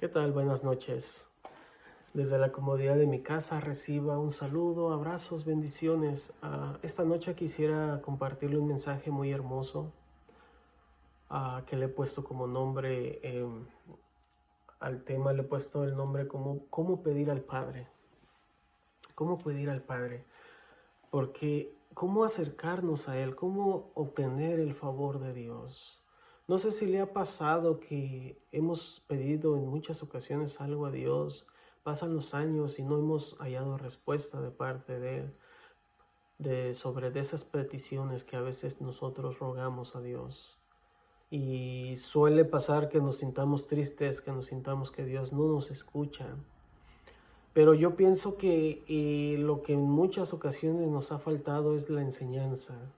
¿Qué tal? Buenas noches. Desde la comodidad de mi casa reciba un saludo, abrazos, bendiciones. Esta noche quisiera compartirle un mensaje muy hermoso que le he puesto como nombre al tema, le he puesto el nombre como ¿Cómo pedir al Padre? ¿Cómo pedir al Padre? Porque ¿cómo acercarnos a Él? ¿Cómo obtener el favor de Dios? No sé si le ha pasado que hemos pedido en muchas ocasiones algo a Dios, pasan los años y no hemos hallado respuesta de parte de Él sobre esas peticiones que a veces nosotros rogamos a Dios. Y suele pasar que nos sintamos tristes, que nos sintamos que Dios no nos escucha. Pero yo pienso que lo que en muchas ocasiones nos ha faltado es la enseñanza.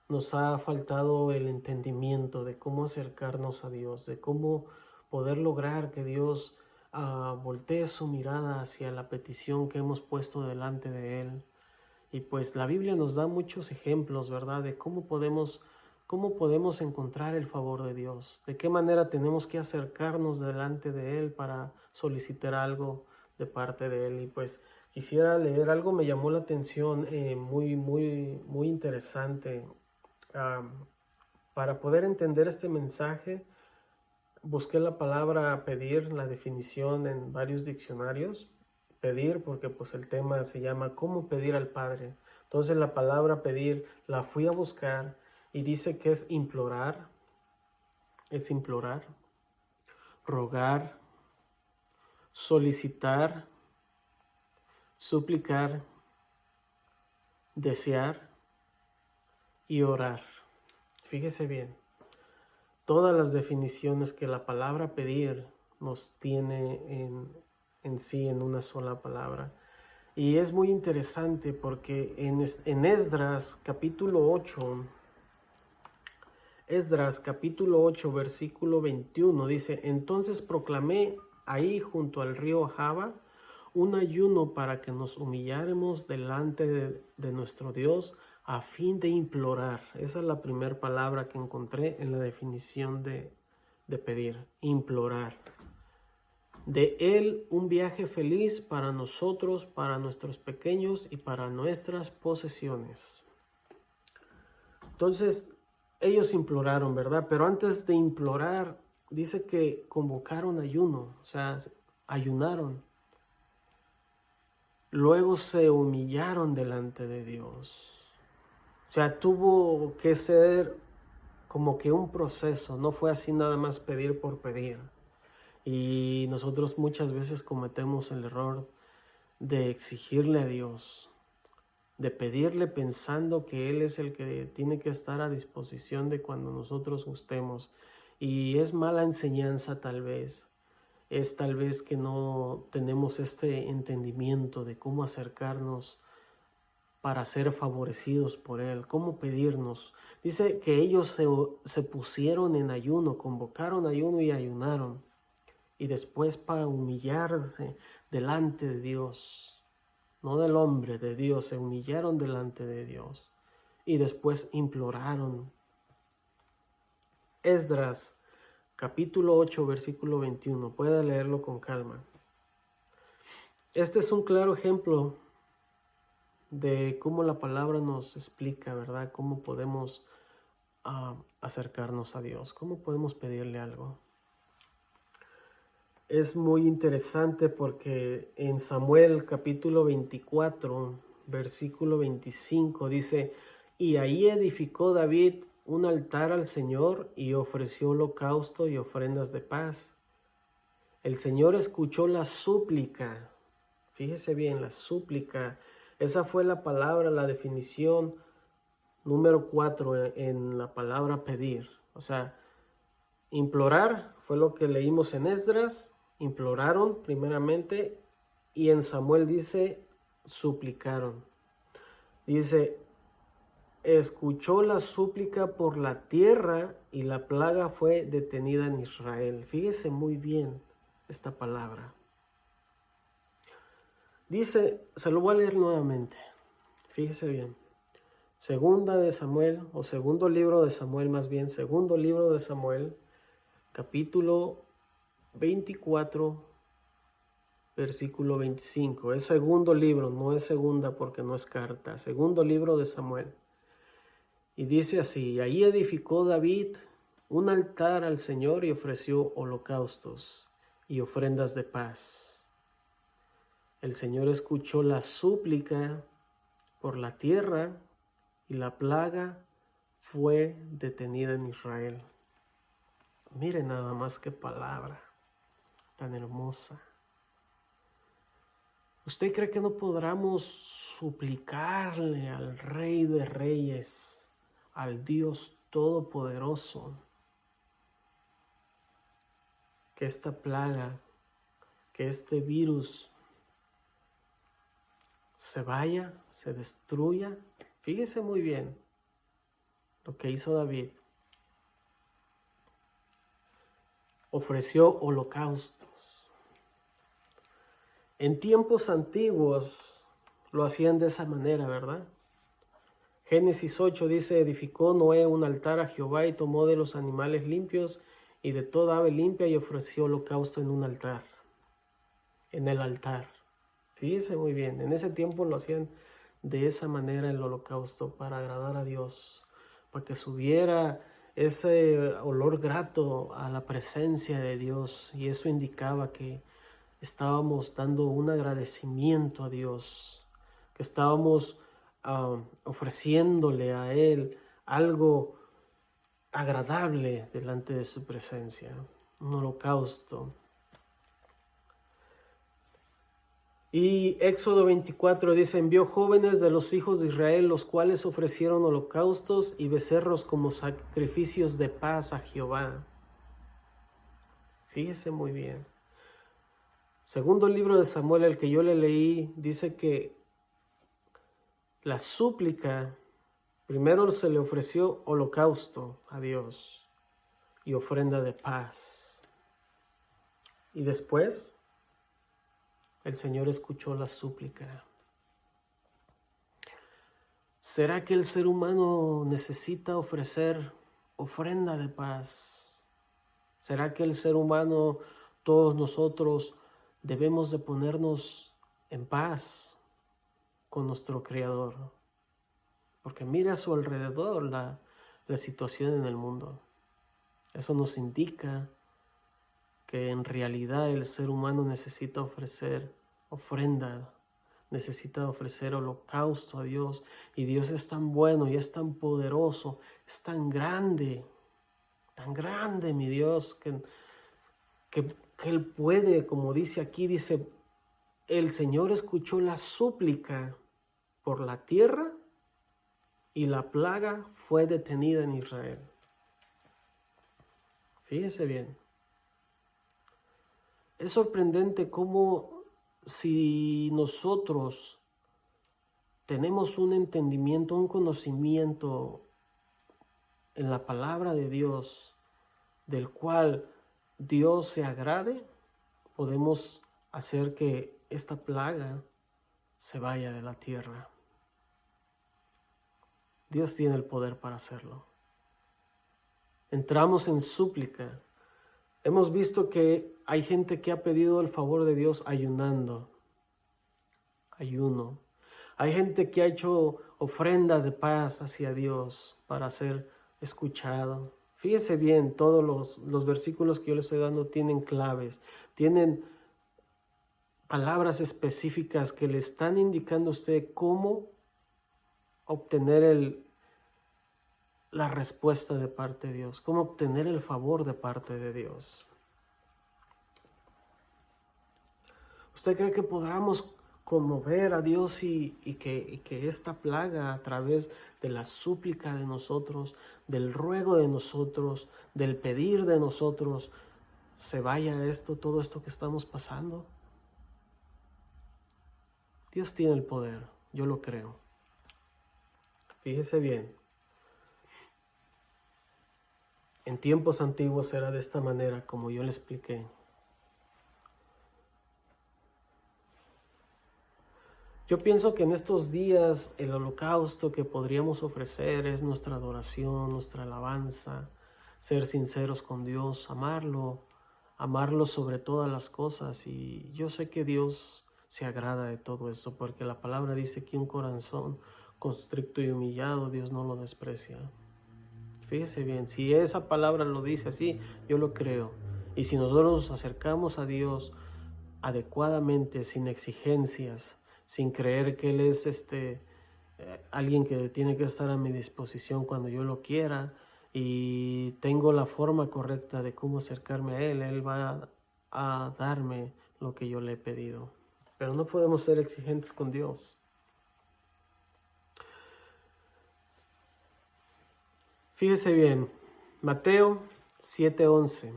Nos ha faltado el entendimiento de cómo acercarnos a Dios, de cómo poder lograr que Dios voltee su mirada hacia la petición que hemos puesto delante de Él. Y pues la Biblia nos da muchos ejemplos, ¿verdad? De cómo podemos encontrar el favor de Dios, de qué manera tenemos que acercarnos delante de Él para solicitar algo de parte de Él. Y pues quisiera leer algo, me llamó la atención, muy interesante. Para poder entender este mensaje, busqué la palabra pedir, la definición en varios diccionarios. Pedir porque pues el tema se llama ¿cómo pedir al Padre? Entonces la palabra pedir la fui a buscar y dice que es implorar, rogar, solicitar, suplicar, desear y orar. Fíjese bien, todas las definiciones que la palabra pedir nos tiene en sí en una sola palabra. Y es muy interesante porque en Esdras capítulo 8, versículo 21 dice: entonces proclamé ahí junto al río Jaba un ayuno para que nos humilláramos delante de nuestro Dios a fin de implorar. Esa es la primera palabra que encontré en la definición de pedir, implorar. De Él un viaje feliz para nosotros, para nuestros pequeños y para nuestras posesiones. Entonces, ellos imploraron, ¿verdad? Pero antes de implorar, dice que convocaron ayuno, o sea, ayunaron. Luego se humillaron delante de Dios. O sea, tuvo que ser como que un proceso, no fue así nada más pedir por pedir. Y nosotros muchas veces cometemos el error de exigirle a Dios, de pedirle pensando que Él es el que tiene que estar a disposición de cuando nosotros gustemos. Y es mala enseñanza tal vez. Es tal vez que no tenemos este entendimiento de cómo acercarnos para ser favorecidos por Él, cómo pedirnos. Dice que ellos se pusieron en ayuno, convocaron ayuno y ayunaron. Y después para humillarse delante de Dios, no del hombre, de Dios, se humillaron delante de Dios. Y después imploraron. Esdras, capítulo 8, versículo 21. Puede leerlo con calma. Este es un claro ejemplo de cómo la palabra nos explica, ¿verdad? Cómo podemos acercarnos a Dios, cómo podemos pedirle algo. Es muy interesante porque en Samuel capítulo 24, versículo 25 dice: y ahí edificó David un altar al Señor y ofreció holocausto y ofrendas de paz. El Señor escuchó la súplica. Fíjese bien, la súplica. Esa fue la palabra, la definición número 4 en la palabra pedir. O sea, implorar fue lo que leímos en Esdras. Imploraron primeramente y en Samuel dice suplicaron. Dice, escuchó la súplica por la tierra y la plaga fue detenida en Israel. Fíjese muy bien esta palabra. Dice, se lo voy a leer nuevamente. Fíjese bien. Segunda de Samuel, o segundo libro de Samuel más bien, segundo libro de Samuel, capítulo 24, versículo 25. Es segundo libro, no es segunda porque no es carta. Segundo libro de Samuel. Y dice así: ahí edificó David un altar al Señor y ofreció holocaustos y ofrendas de paz. El Señor escuchó la súplica por la tierra y la plaga fue detenida en Israel. Miren nada más qué palabra tan hermosa. ¿Usted cree que no podamos suplicarle al Rey de Reyes, al Dios Todopoderoso, que esta plaga, que este virus se vaya, se destruya? Fíjese muy bien lo que hizo David. Ofreció holocaustos. En tiempos antiguos lo hacían de esa manera, ¿verdad? Génesis 8 dice: edificó Noé un altar a Jehová y tomó de los animales limpios y de toda ave limpia y ofreció holocausto en un altar. En el altar. Fíjese muy bien, en ese tiempo lo hacían de esa manera el holocausto para agradar a Dios, para que subiera ese olor grato a la presencia de Dios, y eso indicaba que estábamos dando un agradecimiento a Dios, que estábamos ofreciéndole a Él algo agradable delante de su presencia, un holocausto. Y Éxodo 24 dice: envió jóvenes de los hijos de Israel, los cuales ofrecieron holocaustos y becerros como sacrificios de paz a Jehová. Fíjese muy bien. Segundo libro de Samuel, el que yo le leí, dice que la súplica, primero se le ofreció holocausto a Dios y ofrenda de paz. Y después el Señor escuchó la súplica. ¿Será que el ser humano necesita ofrecer ofrenda de paz? ¿Será que el ser humano, todos nosotros, debemos de ponernos en paz con nuestro Creador? Porque mira a su alrededor la situación en el mundo. Eso nos indica que en realidad el ser humano necesita ofrecer ofrenda, necesita ofrecer holocausto a Dios. Y Dios es tan bueno y es tan poderoso, es tan grande mi Dios, que Él puede, como dice aquí, dice: el Señor escuchó la súplica por la tierra y la plaga fue detenida en Israel. Fíjese bien. Es sorprendente cómo, si nosotros tenemos un entendimiento, un conocimiento en la palabra de Dios, del cual Dios se agrade, podemos hacer que esta plaga se vaya de la tierra. Dios tiene el poder para hacerlo. Entramos en súplica. Hemos visto que hay gente que ha pedido el favor de Dios ayunando. Ayuno. Hay gente que ha hecho ofrenda de paz hacia Dios para ser escuchado. Fíjese bien, todos los versículos que yo le estoy dando tienen claves, tienen palabras específicas que le están indicando a usted cómo obtener la respuesta de parte de Dios, cómo obtener el favor de parte de Dios. ¿Usted cree que podamos conmover a Dios y que esta plaga, a través de la súplica de nosotros, del ruego de nosotros, del pedir de nosotros, se vaya todo esto que estamos pasando? Dios tiene el poder, yo lo creo. Fíjese bien. En tiempos antiguos era de esta manera, como yo le expliqué. Yo pienso que en estos días el holocausto que podríamos ofrecer es nuestra adoración, nuestra alabanza, ser sinceros con Dios, amarlo, amarlo sobre todas las cosas. Y yo sé que Dios se agrada de todo eso, porque la palabra dice que un corazón constricto y humillado Dios no lo desprecia. Fíjese bien, si esa palabra lo dice así, yo lo creo. Y si nosotros nos acercamos a Dios adecuadamente, sin exigencias, sin creer que Él es alguien que tiene que estar a mi disposición cuando yo lo quiera, y tengo la forma correcta de cómo acercarme a Él, Él va a darme lo que yo le he pedido. Pero no podemos ser exigentes con Dios. Fíjese bien, Mateo 7:11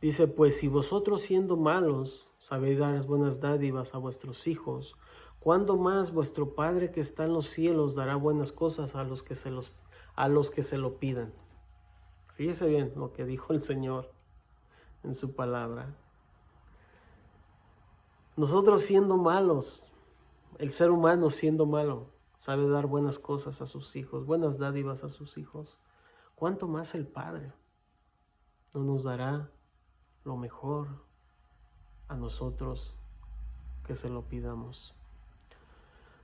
dice: pues si vosotros siendo malos sabéis dar buenas dádivas a vuestros hijos, ¿cuándo más vuestro Padre que está en los cielos dará buenas cosas a los que se lo pidan? Fíjese bien lo que dijo el Señor en su palabra. Nosotros siendo malos, el ser humano siendo malo, sabe dar buenas cosas a sus hijos, buenas dádivas a sus hijos. ¿Cuánto más el Padre no nos dará lo mejor a nosotros que se lo pidamos?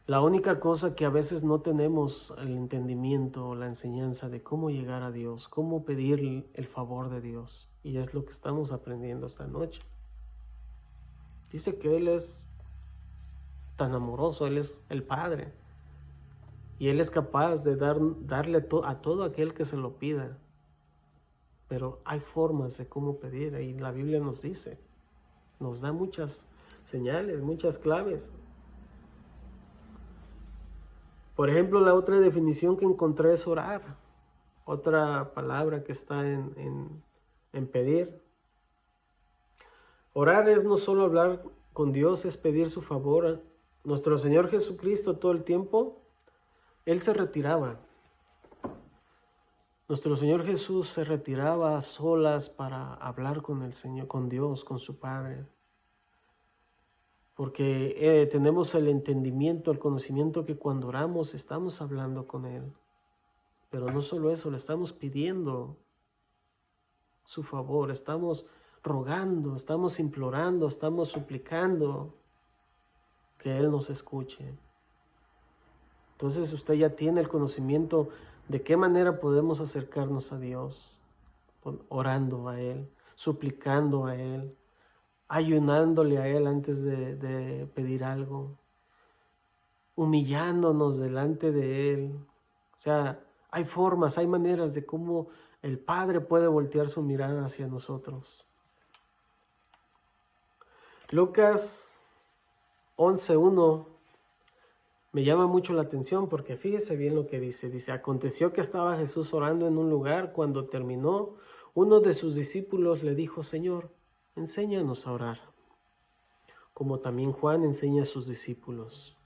La única cosa que a veces no tenemos el entendimiento o la enseñanza de cómo llegar a Dios, cómo pedir el favor de Dios, y es lo que estamos aprendiendo esta noche. Dice que Él es tan amoroso, Él es el Padre, y Él es capaz de darle a todo aquel que se lo pida. Pero hay formas de cómo pedir, y la Biblia nos dice, nos da muchas señales, muchas claves. Por ejemplo, la otra definición que encontré es orar. Otra palabra que está en pedir. Orar es no solo hablar con Dios, es pedir su favor. Nuestro Señor Jesucristo todo el tiempo, Él se retiraba. Nuestro Señor Jesús se retiraba a solas para hablar con el Señor, con Dios, con su Padre. Porque tenemos el entendimiento, el conocimiento que cuando oramos estamos hablando con Él. Pero no solo eso, le estamos pidiendo su favor, estamos rogando, estamos implorando, estamos suplicando que Él nos escuche. Entonces usted ya tiene el conocimiento de qué manera podemos acercarnos a Dios, orando a Él, suplicando a Él, ayunándole a Él antes de pedir algo, humillándonos delante de Él. O sea, hay formas, hay maneras de cómo el Padre puede voltear su mirada hacia nosotros. Lucas 11:1 me llama mucho la atención porque fíjese bien lo que dice. Dice: aconteció que estaba Jesús orando en un lugar. Cuando terminó, uno de sus discípulos le dijo: Señor, enséñanos a orar, como también Juan enseña a sus discípulos.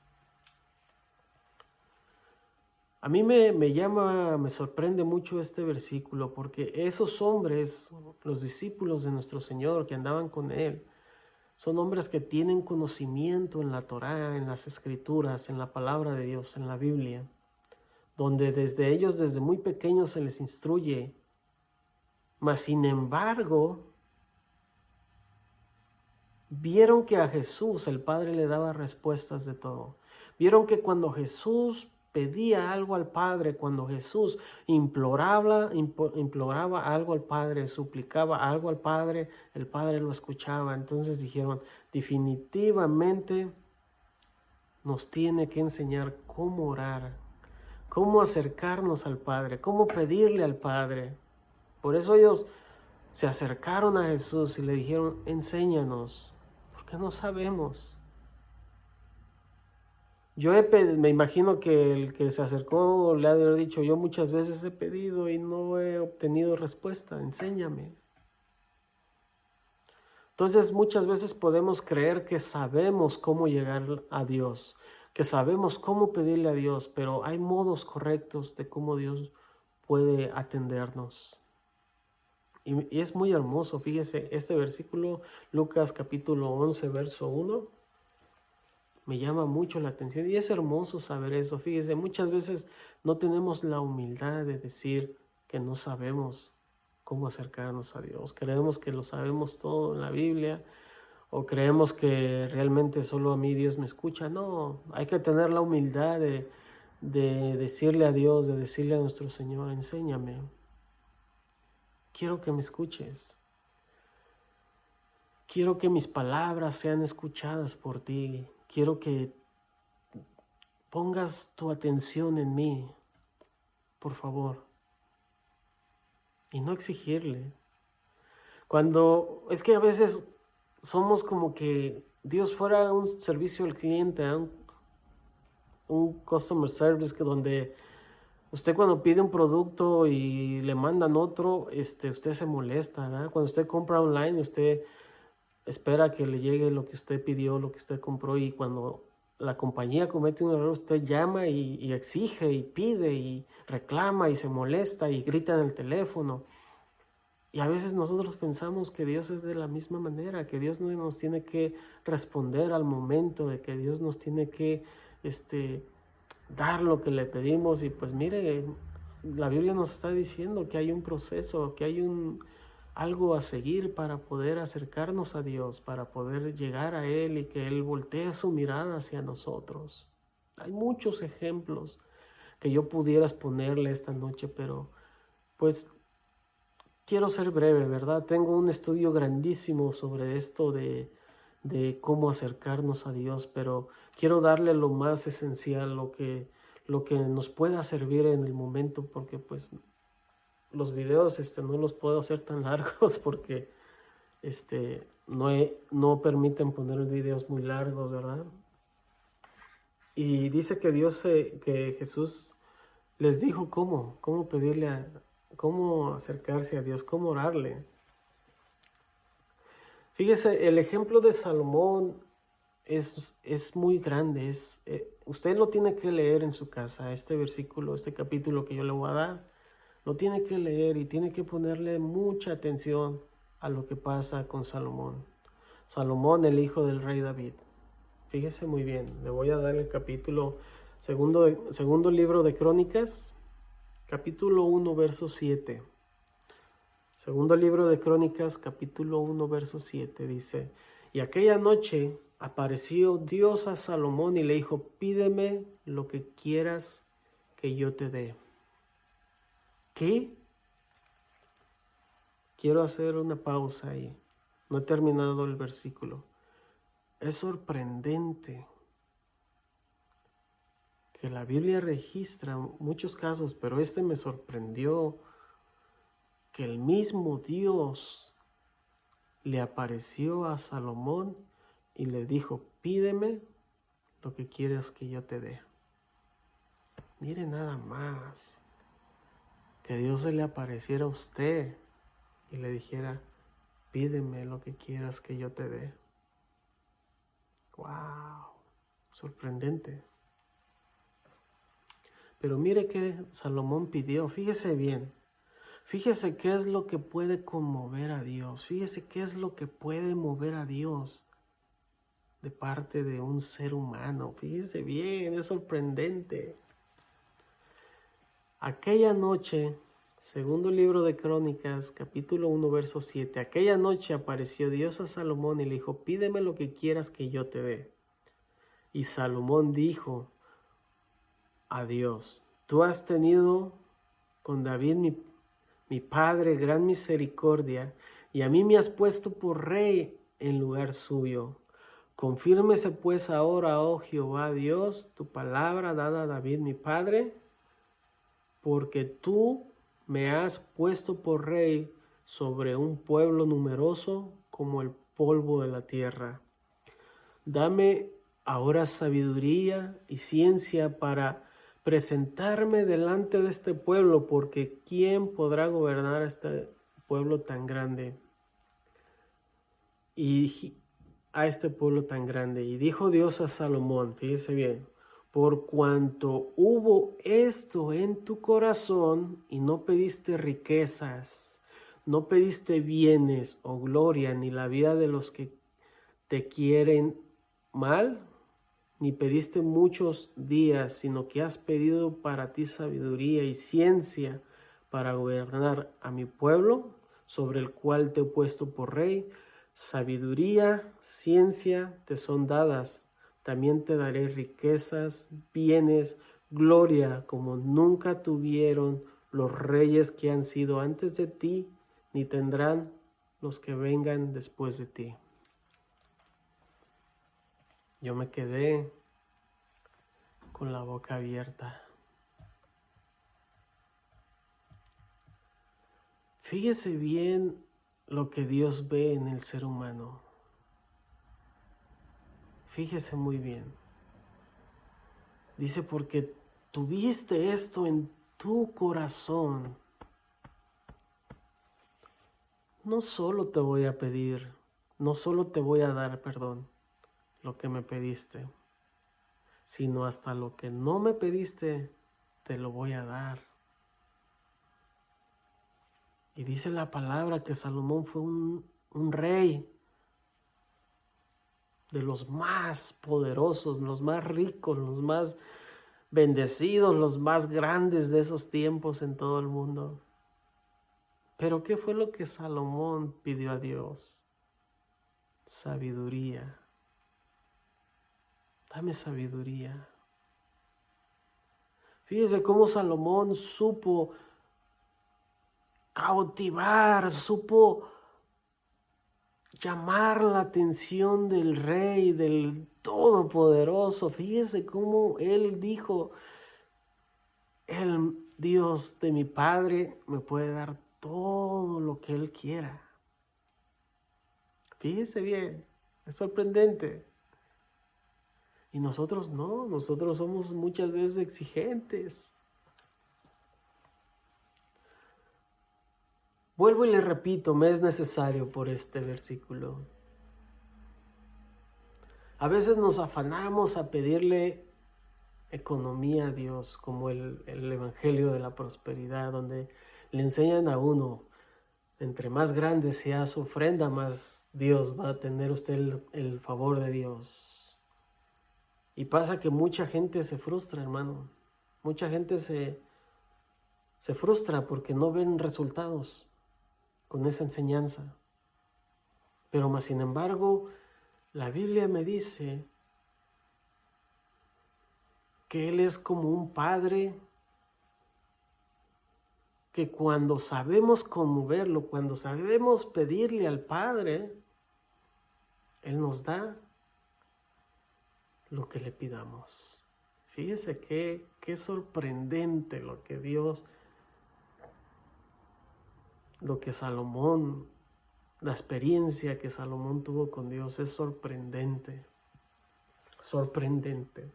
A mí me sorprende mucho este versículo, porque esos hombres, los discípulos de nuestro Señor que andaban con Él, son hombres que tienen conocimiento en la Torá, en las Escrituras, en la palabra de Dios, en la Biblia, donde desde ellos, desde muy pequeños, se les instruye. Mas sin embargo, vieron que a Jesús el Padre le daba respuestas de todo. Vieron que cuando Jesús pedía algo al Padre, cuando Jesús imploraba algo al Padre, suplicaba algo al Padre, el Padre lo escuchaba. Entonces dijeron: definitivamente nos tiene que enseñar cómo orar, cómo acercarnos al Padre, cómo pedirle al Padre. Por eso ellos se acercaron a Jesús y le dijeron: enséñanos, porque no sabemos. Me imagino que el que se acercó le ha de haber dicho: yo muchas veces he pedido y no he obtenido respuesta, enséñame. Entonces muchas veces podemos creer que sabemos cómo llegar a Dios, que sabemos cómo pedirle a Dios, pero hay modos correctos de cómo Dios puede atendernos. Y es muy hermoso, fíjese, este versículo, Lucas capítulo 11, verso 1, me llama mucho la atención y es hermoso saber eso. Fíjese, muchas veces no tenemos la humildad de decir que no sabemos cómo acercarnos a Dios. Creemos que lo sabemos todo en la Biblia, o creemos que realmente solo a mí Dios me escucha. No, hay que tener la humildad de decirle a Dios, de decirle a nuestro Señor, enséñame. Quiero que me escuches. Quiero que mis palabras sean escuchadas por ti. Quiero que pongas tu atención en mí, por favor. Y no exigirle. Es que a veces somos como que Dios fuera un servicio al cliente, un customer service, que donde usted cuando pide un producto y le mandan otro, usted se molesta, ¿verdad? Cuando usted compra online, usted espera que le llegue lo que usted pidió, lo que usted compró, y cuando la compañía comete un error, usted llama y exige y pide y reclama y se molesta y grita en el teléfono. Y a veces nosotros pensamos que Dios es de la misma manera, que Dios no nos tiene que responder al momento, de que Dios nos tiene que dar lo que le pedimos. Y pues mire, la Biblia nos está diciendo que hay un proceso, que hay algo a seguir para poder acercarnos a Dios, para poder llegar a Él y que Él voltee su mirada hacia nosotros. Hay muchos ejemplos que yo pudiera exponerle esta noche, pero pues quiero ser breve, ¿verdad? Tengo un estudio grandísimo sobre esto de cómo acercarnos a Dios, pero quiero darle lo más esencial, lo que nos pueda servir en el momento, porque pues los videos no los puedo hacer tan largos porque no permiten poner videos muy largos, ¿verdad? Y dice que que Jesús les dijo cómo pedirle cómo acercarse a Dios, cómo orarle. Fíjese, el ejemplo de Salomón es muy grande. Usted lo tiene que leer en su casa, este versículo, este capítulo que yo le voy a dar. Lo tiene que leer y tiene que ponerle mucha atención a lo que pasa con Salomón. Salomón, el hijo del rey David. Fíjese muy bien, le voy a dar el capítulo, segundo libro de Crónicas, capítulo 1, verso 7. Segundo libro de Crónicas, capítulo 1, verso 7, dice: Y aquella noche apareció Dios a Salomón y le dijo: pídeme lo que quieras que yo te dé. ¿Qué? Quiero hacer una pausa ahí. No he terminado el versículo. Es sorprendente que la Biblia registra muchos casos, pero me sorprendió, que el mismo Dios le apareció a Salomón y le dijo: pídeme lo que quieras que yo te dé. Mire nada más, que Dios se le apareciera a usted y le dijera: pídeme lo que quieras que yo te dé. ¡Wow! Sorprendente. Pero mire que Salomón pidió, fíjese bien. Fíjese qué es lo que puede conmover a Dios. Fíjese qué es lo que puede mover a Dios de parte de un ser humano. Fíjese bien, es sorprendente. Aquella noche, segundo libro de Crónicas, capítulo 1, verso 7. Aquella noche apareció Dios a Salomón y le dijo: pídeme lo que quieras que yo te dé. Y Salomón dijo a Dios: tú has tenido con David mi padre gran misericordia, y a mí me has puesto por rey en lugar suyo. Confírmese pues ahora, oh Jehová Dios, tu palabra dada a David mi padre, porque tú me has puesto por rey sobre un pueblo numeroso como el polvo de la tierra. Dame ahora sabiduría y ciencia para presentarme delante de este pueblo, porque ¿quién podrá gobernar a este pueblo tan grande? Y a este pueblo tan grande. Y dijo Dios a Salomón, fíjese bien: por cuanto hubo esto en tu corazón y no pediste riquezas, no pediste bienes o gloria, ni la vida de los que te quieren mal, ni pediste muchos días, sino que has pedido para ti sabiduría y ciencia para gobernar a mi pueblo, sobre el cual te he puesto por rey. Sabiduría, ciencia te son dadas. También te daré riquezas, bienes, gloria, como nunca tuvieron los reyes que han sido antes de ti, ni tendrán los que vengan después de ti. Yo me quedé con la boca abierta. Fíjese bien lo que Dios ve en el ser humano. Fíjese muy bien. Dice, porque tuviste esto en tu corazón, no solo te voy a pedir, no solo te voy a dar, lo que me pediste, sino hasta lo que no me pediste, te lo voy a dar. Y dice la palabra que Salomón fue un rey de los más poderosos, los más ricos, los más bendecidos, los más grandes de esos tiempos en todo el mundo. Pero ¿qué fue lo que Salomón pidió a Dios? Sabiduría. Dame sabiduría. Fíjese cómo Salomón supo cautivar, supo llamar la atención del rey, del todopoderoso. Fíjese cómo él dijo, el Dios de mi padre me puede dar todo lo que él quiera. Fíjese bien, es sorprendente. Y nosotros no, nosotros somos muchas veces exigentes. Vuelvo y le repito, me es necesario por este versículo. A veces nos afanamos a pedirle economía a Dios, como el Evangelio de la Prosperidad, donde le enseñan a uno, entre más grande sea su ofrenda, más Dios va a tener usted el favor de Dios. Y pasa que mucha gente se frustra, hermano. Mucha gente se frustra porque no ven resultados con esa enseñanza. Pero más sin embargo, la Biblia me dice que Él es como un padre que cuando sabemos conmoverlo, cuando sabemos pedirle al Padre, Él nos da lo que le pidamos. Fíjese qué sorprendente lo que Dios, lo que Salomón, la experiencia que Salomón tuvo con Dios es sorprendente, sorprendente.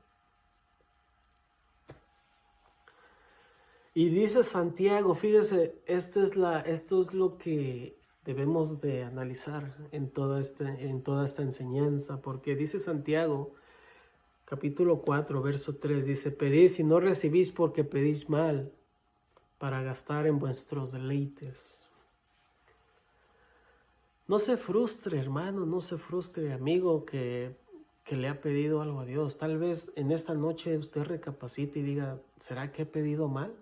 Y dice Santiago, fíjese, esto es lo que debemos de analizar en toda esta enseñanza, porque dice Santiago, capítulo 4, verso 3, dice, pedís y no recibís porque pedís mal, para gastar en vuestros deleites. No se frustre, hermano, no se frustre, amigo, que le ha pedido algo a Dios. Tal vez en esta noche usted recapacite y diga, ¿será que he pedido mal?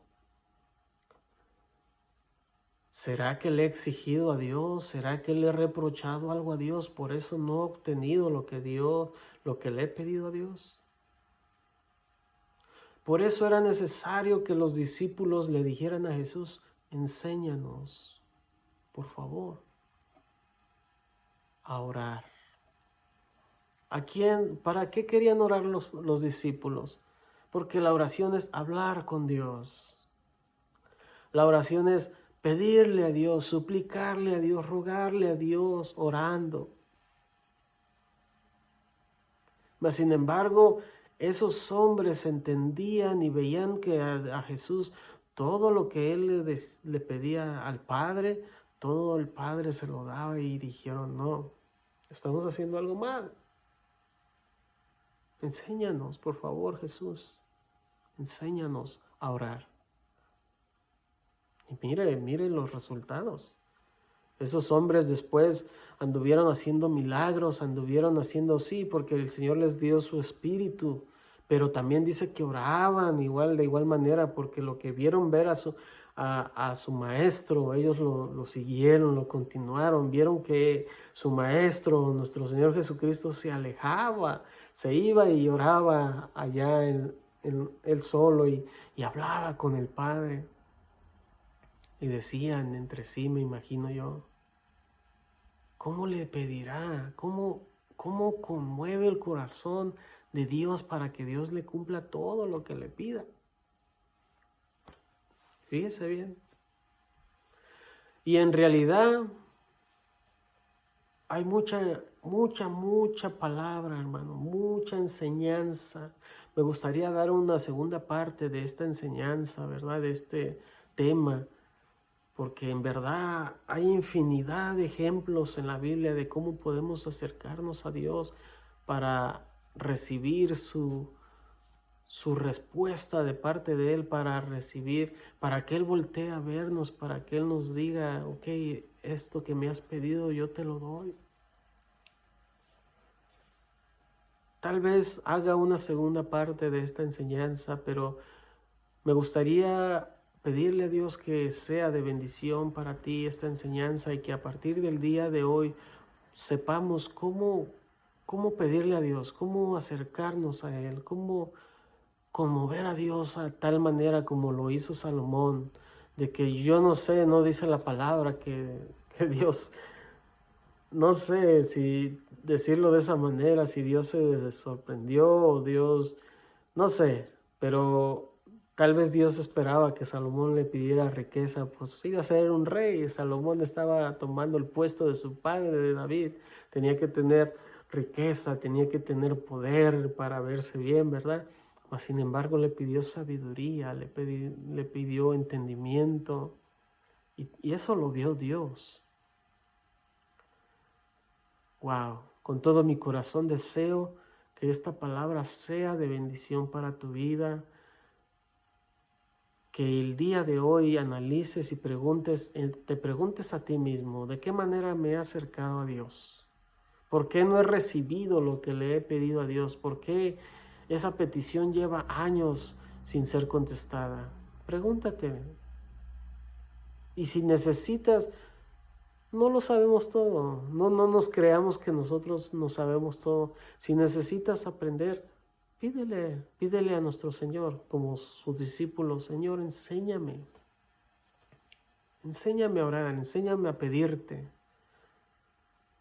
¿Será que le he exigido a Dios? ¿Será que le he reprochado algo a Dios? Por eso no he obtenido lo que le he pedido a Dios. Por eso era necesario que los discípulos le dijeran a Jesús, enséñanos, por favor, a orar. ¿A quién? ¿Para qué querían orar los discípulos? Porque la oración es hablar con Dios. La oración es pedirle a Dios, suplicarle a Dios, rogarle a Dios, orando. Mas sin embargo, esos hombres entendían y veían que a Jesús todo lo que él le pedía al Padre, todo el Padre se lo daba y dijeron, no, estamos haciendo algo mal. Enséñanos, por favor, Jesús, enséñanos a orar. Y mire los resultados. Esos hombres después anduvieron haciendo milagros, anduvieron haciendo porque el Señor les dio su espíritu, pero también dice que oraban de igual manera, porque lo que vieron ver a a su maestro. Ellos lo siguieron, lo continuaron, vieron que su maestro, nuestro Señor Jesucristo, se alejaba, se iba y oraba allá en él solo y hablaba con el Padre. Y decían entre sí, me imagino yo, ¿cómo le pedirá? ¿Cómo conmueve el corazón de Dios para que Dios le cumpla todo lo que le pida? Fíjese bien. Y en realidad hay mucha palabra, hermano, mucha enseñanza. Me gustaría dar una segunda parte de esta enseñanza, ¿verdad? De este tema, porque en verdad hay infinidad de ejemplos en la Biblia de cómo podemos acercarnos a Dios para recibir su respuesta de parte de Él, para que Él voltee a vernos, para que Él nos diga, ok, esto que me has pedido yo te lo doy. Tal vez haga una segunda parte de esta enseñanza, pero me gustaría pedirle a Dios que sea de bendición para ti esta enseñanza y que a partir del día de hoy sepamos cómo pedirle a Dios, cómo acercarnos a Él, cómo conmover a Dios a tal manera como lo hizo Salomón, de que yo no sé, no dice la palabra que Dios, no sé si decirlo de esa manera, si Dios se sorprendió o Dios, no sé, pero tal vez Dios esperaba que Salomón le pidiera riqueza, pues iba a ser un rey. Salomón estaba tomando el puesto de su padre, de David, tenía que tener riqueza, tenía que tener poder para verse bien, ¿verdad? Mas sin embargo le pidió sabiduría, le pidió entendimiento y eso lo vio Dios. Wow, con todo mi corazón deseo que esta palabra sea de bendición para tu vida, que el día de hoy analices y te preguntes a ti mismo, ¿de qué manera me he acercado a Dios? ¿Por qué no he recibido lo que le he pedido a Dios? ¿Por qué esa petición lleva años sin ser contestada? Pregúntate. Y si necesitas, no lo sabemos todo. No nos creamos que nosotros no sabemos todo. Si necesitas aprender, pídele a nuestro Señor como sus discípulos. Señor, enséñame. Enséñame a orar, enséñame a pedirte.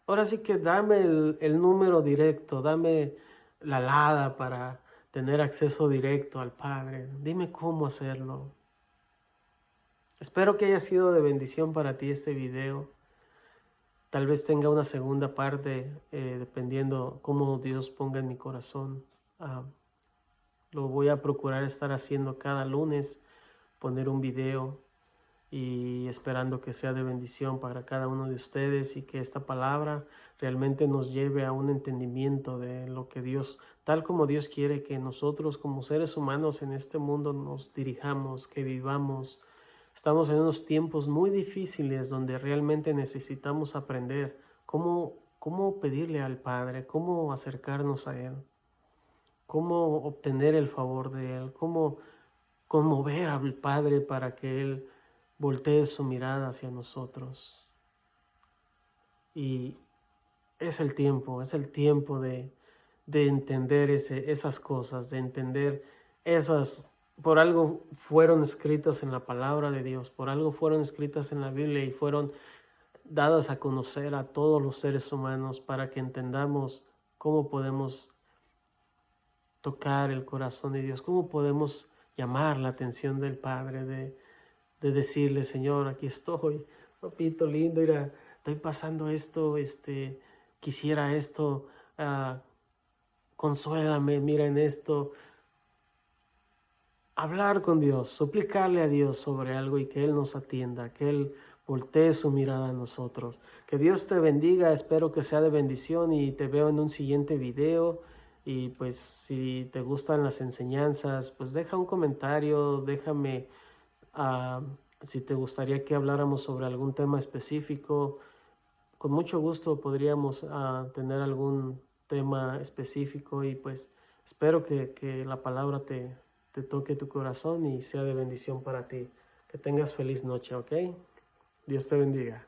Ahora sí que dame el número directo, dame la alada para tener acceso directo al Padre. Dime cómo hacerlo. Espero que haya sido de bendición para ti este video. Tal vez tenga una segunda parte, dependiendo cómo Dios ponga en mi corazón. Lo voy a procurar estar haciendo cada lunes, poner un video y esperando que sea de bendición para cada uno de ustedes y que esta palabra realmente nos lleve a un entendimiento de lo que Dios, tal como Dios quiere que nosotros como seres humanos en este mundo nos dirijamos, que vivamos. Estamos en unos tiempos muy difíciles donde realmente necesitamos aprender cómo pedirle al Padre, cómo acercarnos a Él, cómo obtener el favor de Él, cómo conmover al Padre para que Él voltee su mirada hacia nosotros. Y es el tiempo de entender esas cosas, de entender esas, por algo fueron escritas en la palabra de Dios, por algo fueron escritas en la Biblia y fueron dadas a conocer a todos los seres humanos para que entendamos cómo podemos tocar el corazón de Dios, cómo podemos llamar la atención del Padre, de decirle, Señor, aquí estoy, papito lindo, mira, estoy pasando esto, quisiera esto, consuélame, mira en esto. Hablar con Dios, suplicarle a Dios sobre algo y que Él nos atienda, que Él voltee su mirada a nosotros. Que Dios te bendiga, espero que sea de bendición y te veo en un siguiente video. Y pues si te gustan las enseñanzas, pues deja un comentario, déjame si te gustaría que habláramos sobre algún tema específico. Con mucho gusto podríamos tener algún tema específico y pues espero que la palabra te toque tu corazón y sea de bendición para ti. Que tengas feliz noche, ¿ok? Dios te bendiga.